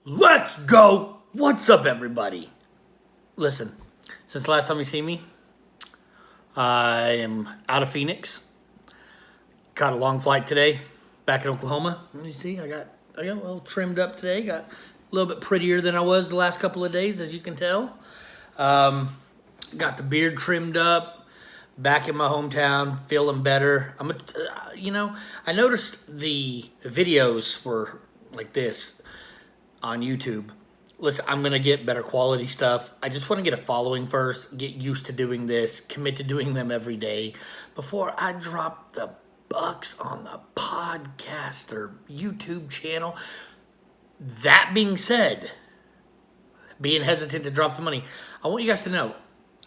Let's go! What's up, everybody? Listen, since the last time you see me, I am out of Phoenix. Got a long flight today, back in Oklahoma. You see, I got a little trimmed up today. Got a little bit prettier than I was the last couple of days, as you can tell. Got the beard trimmed up. Back in my hometown, feeling better. I noticed the videos were like this on YouTube. Listen, I'm going to get better quality stuff. I just want to get a following first, get used to doing this, commit to doing them every day before I drop the bucks on the podcast or YouTube channel. That being said, being hesitant to drop the money, I want you guys to know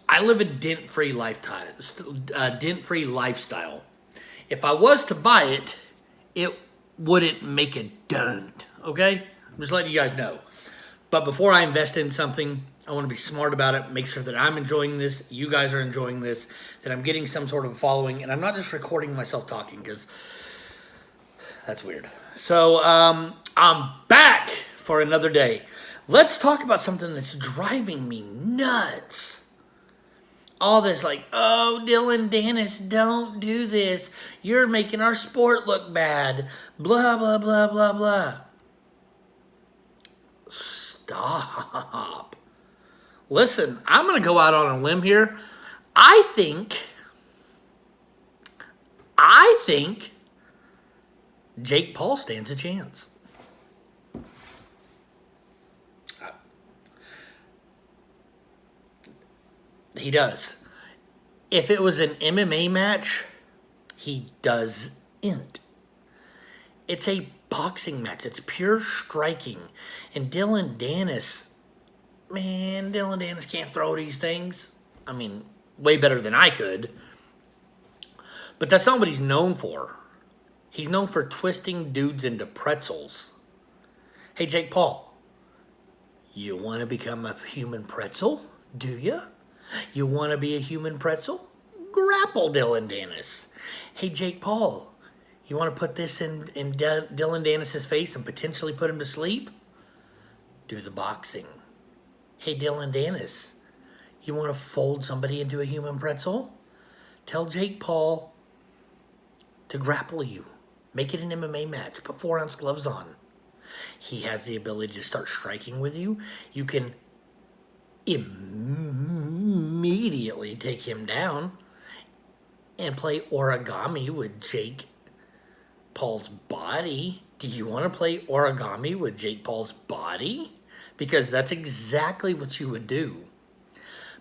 I live a dent-free lifestyle. If I was to buy it, it wouldn't make a dent, okay? I'm just letting you guys know. But before I invest in something, I want to be smart about it, make sure that I'm enjoying this, you guys are enjoying this, that I'm getting some sort of following, and I'm not just recording myself talking, because that's weird. So, I'm back for another day. Let's talk about something that's driving me nuts. All this like, oh, Dillon, Danis, don't do this. You're making our sport look bad. Blah, blah, blah, blah, blah. Stop. Listen, I'm going to go out on a limb here. I think Jake Paul stands a chance. He does. If it was an MMA match, he doesn't. It's a boxing match. It's pure striking. And Dillon Danis can't throw these things. I mean, way better than I could. But that's not what he's known for. He's known for twisting dudes into pretzels. Hey, Jake Paul, you want to become a human pretzel? Do you? You want to be a human pretzel? Grapple Dillon Danis. Hey, Jake Paul, you want to put this in Dillon Danis' face and potentially put him to sleep? Do the boxing. Hey, Dillon Danis, you want to fold somebody into a human pretzel? Tell Jake Paul to grapple you. Make it an MMA match. Put 4-ounce gloves on. He has the ability to start striking with you. You can immediately take him down and play origami with Jake Paul's body. Do you want to play origami with Jake Paul's body? Because that's exactly what you would do.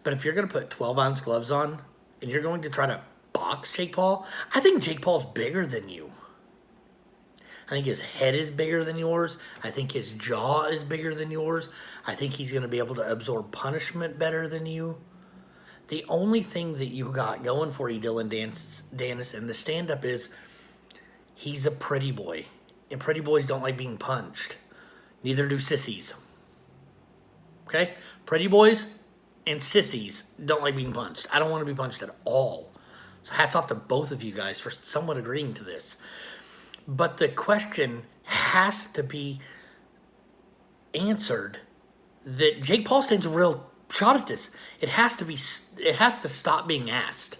But if you're going to put 12-ounce gloves on and you're going to try to box Jake Paul, I think Jake Paul's bigger than you. I think his head is bigger than yours. I think his jaw is bigger than yours. I think he's going to be able to absorb punishment better than you. The only thing that you got going for you, Dillon Danis, in the stand-up is he's a pretty boy. And pretty boys don't like being punched. Neither do sissies. Okay? Pretty boys and sissies don't like being punched. I don't want to be punched at all. So hats off to both of you guys for somewhat agreeing to this. But the question has to be answered that Jake Paul stands a real shot at this. It has to stop being asked.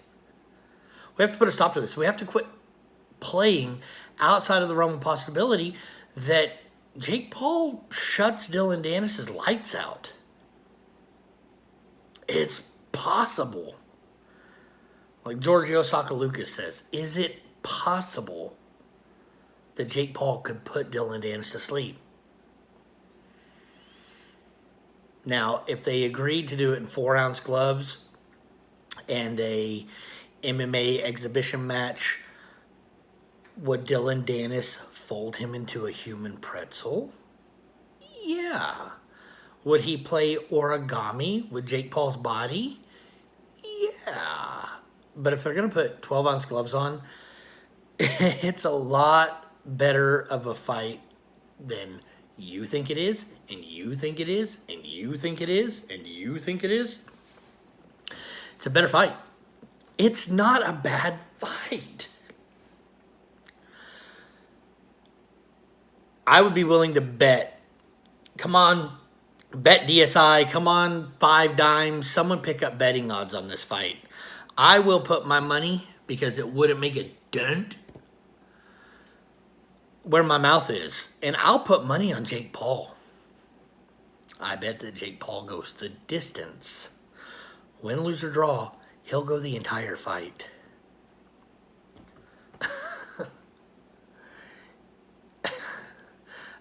We have to put a stop to this. We have to quit playing outside of the realm of possibility that Jake Paul shuts Dillon Danis' lights out. It's possible. Like Giorgio Sakalukas says, is it possible that Jake Paul could put Dillon Danis to sleep? Now, if they agreed to do it in 4-ounce gloves and a MMA exhibition match, would Dillon Danis fold him into a human pretzel? Yeah. Would he play origami with Jake Paul's body? Yeah. But if they're going to put 12-ounce gloves on, it's a lot better of a fight than you think it is, and you think it is, and you think it is, and you think it is. It's a better fight. It's not a bad fight. I would be willing to bet Come on, Bet DSI. Come on, 5 dimes. Someone pick up betting odds on this fight. I will put my money, because it wouldn't make a dent, where my mouth is. And I'll put money on Jake Paul. I bet that Jake Paul goes the distance. Win, lose, or draw, he'll go the entire fight.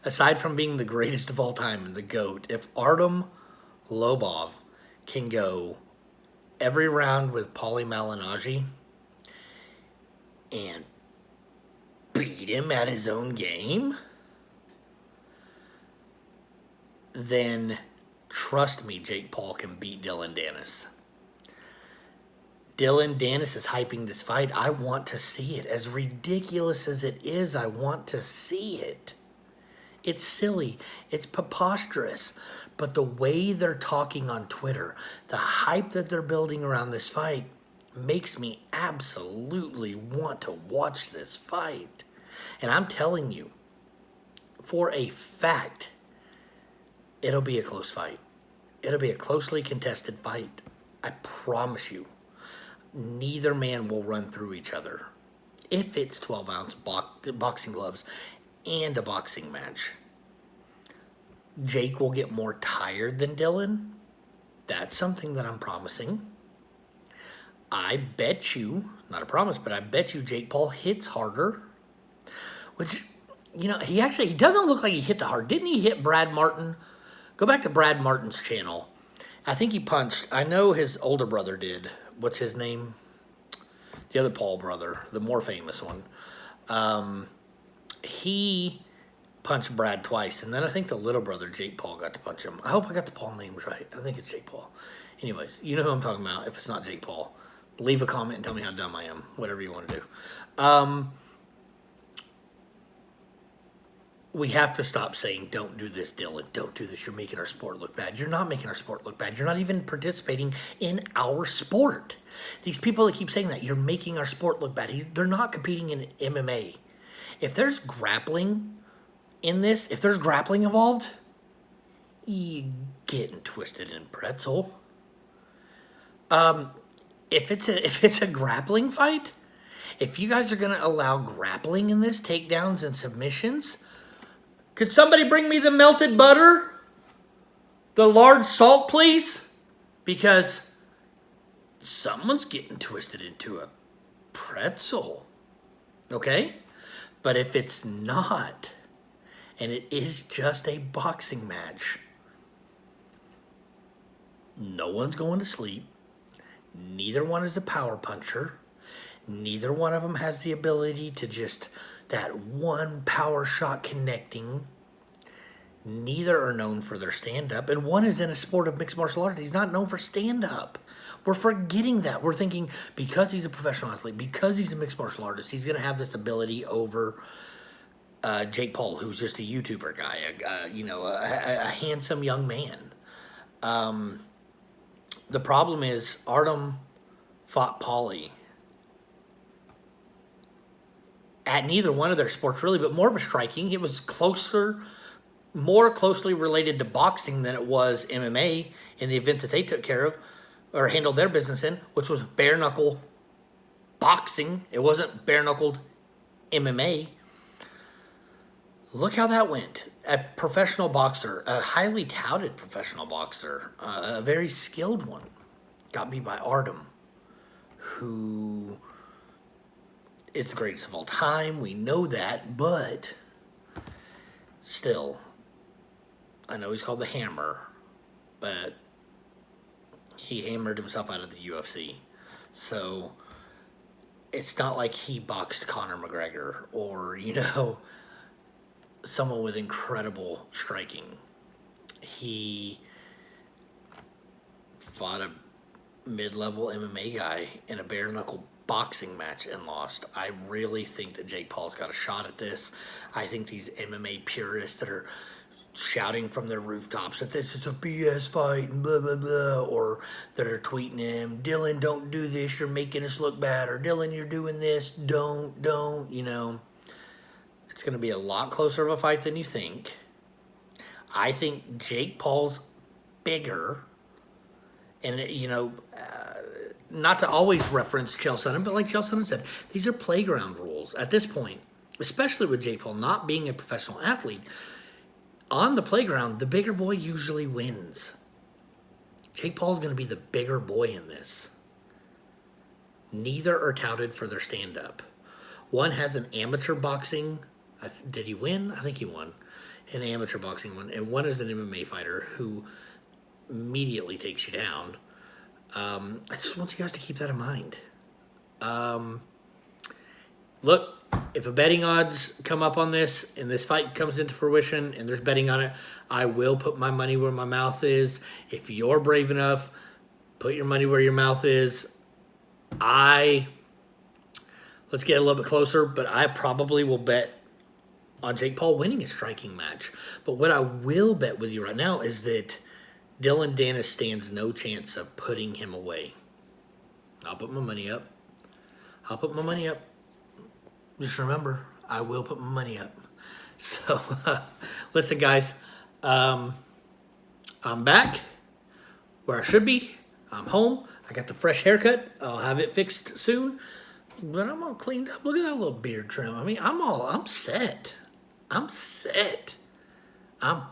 Aside from being the greatest of all time and the GOAT, if Artem Lobov can go every round with Paulie Malignaggi and beat him at his own game, then trust me, Jake Paul can beat Dillon Danis. Dillon Danis is hyping this fight. I want to see it. As ridiculous as it is, I want to see it. It's silly. It's preposterous. But the way they're talking on Twitter, the hype that they're building around this fight, makes me absolutely want to watch this fight. And I'm telling you, for a fact, it'll be a close fight. It'll be a closely contested fight. I promise you. Neither man will run through each other. If it's 12-ounce boxing gloves and a boxing match. Jake will get more tired than Dillon. That's something that I'm promising. I bet you, not a promise, but I bet you Jake Paul hits harder. Which, you know, he doesn't look like he hit the hard. Didn't he hit Brad Martin? Go back to Brad Martin's channel. I think he punched, I know his older brother did. What's his name? The other Paul brother, the more famous one. He punched Brad twice, and then I think the little brother, Jake Paul, got to punch him. I hope I got the Paul names right. I think it's Jake Paul. Anyways, you know who I'm talking about. If it's not Jake Paul, leave a comment and tell me how dumb I am. Whatever you want to do. We have to stop saying, don't do this, Dillon. Don't do this. You're making our sport look bad. You're not making our sport look bad. You're not even participating in our sport. These people that keep saying that, you're making our sport look bad. They're not competing in MMA. If there's grappling in this, if there's grappling involved, you getting twisted in pretzel. If it's a grappling fight, if you guys are going to allow grappling in this, takedowns and submissions, could somebody bring me the melted butter? The large salt, please? Because someone's getting twisted into a pretzel. Okay? But if it's not, and it is just a boxing match, no one's going to sleep. Neither one is a power puncher. Neither one of them has the ability to just that one power shot connecting. Neither are known for their stand-up. And one is in a sport of mixed martial arts. He's not known for stand-up. We're forgetting that. We're thinking because he's a professional athlete, because he's a mixed martial artist, he's going to have this ability over Jake Paul, who's just a YouTuber guy, a handsome young man. The problem is Artem fought Paulie at neither one of their sports really, but more of a striking. It was more closely related to boxing than it was MMA in the event that they took care of or handled their business in, which was bare knuckle boxing. It wasn't bare knuckled MMA. Look how that went. A professional boxer, a highly touted professional boxer, a very skilled one, got beat by Artem, who is the greatest of all time. We know that, but still, I know he's called the Hammer, but he hammered himself out of the UFC. So it's not like he boxed Conor McGregor or, someone with incredible striking. He fought a mid-level MMA guy in a bare-knuckle boxing match and lost. I really think that Jake Paul's got a shot at this. I think these MMA purists that are shouting from their rooftops that this is a BS fight and blah, blah, blah, or that are tweeting him, Dillon, don't do this, you're making us look bad, or Dillon, you're doing this, don't, it's going to be a lot closer of a fight than you think. I think Jake Paul's bigger. And, not to always reference Chael Sonnen, but like Chael Sonnen said, these are playground rules at this point, especially with Jake Paul not being a professional athlete. On the playground, the bigger boy usually wins. Jake Paul's going to be the bigger boy in this. Neither are touted for their stand-up. One has an amateur boxing. Did he win? I think he won. An amateur boxing one. And one is an MMA fighter who immediately takes you down. I just want you guys to keep that in mind. Look, if a betting odds come up on this and this fight comes into fruition and there's betting on it, I will put my money where my mouth is. If you're brave enough, put your money where your mouth is. Let's get a little bit closer, but I probably will bet on Jake Paul winning a striking match. But what I will bet with you right now is that Dillon Danis stands no chance of putting him away. I'll put my money up. Just remember, I will put my money up. So, listen, guys. I'm back where I should be. I'm home. I got the fresh haircut. I'll have it fixed soon. But I'm all cleaned up. Look at that little beard trim. I mean, I'm set. I'm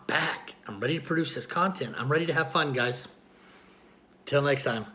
back. I'm ready to produce this content. I'm ready to have fun, guys. Till next time.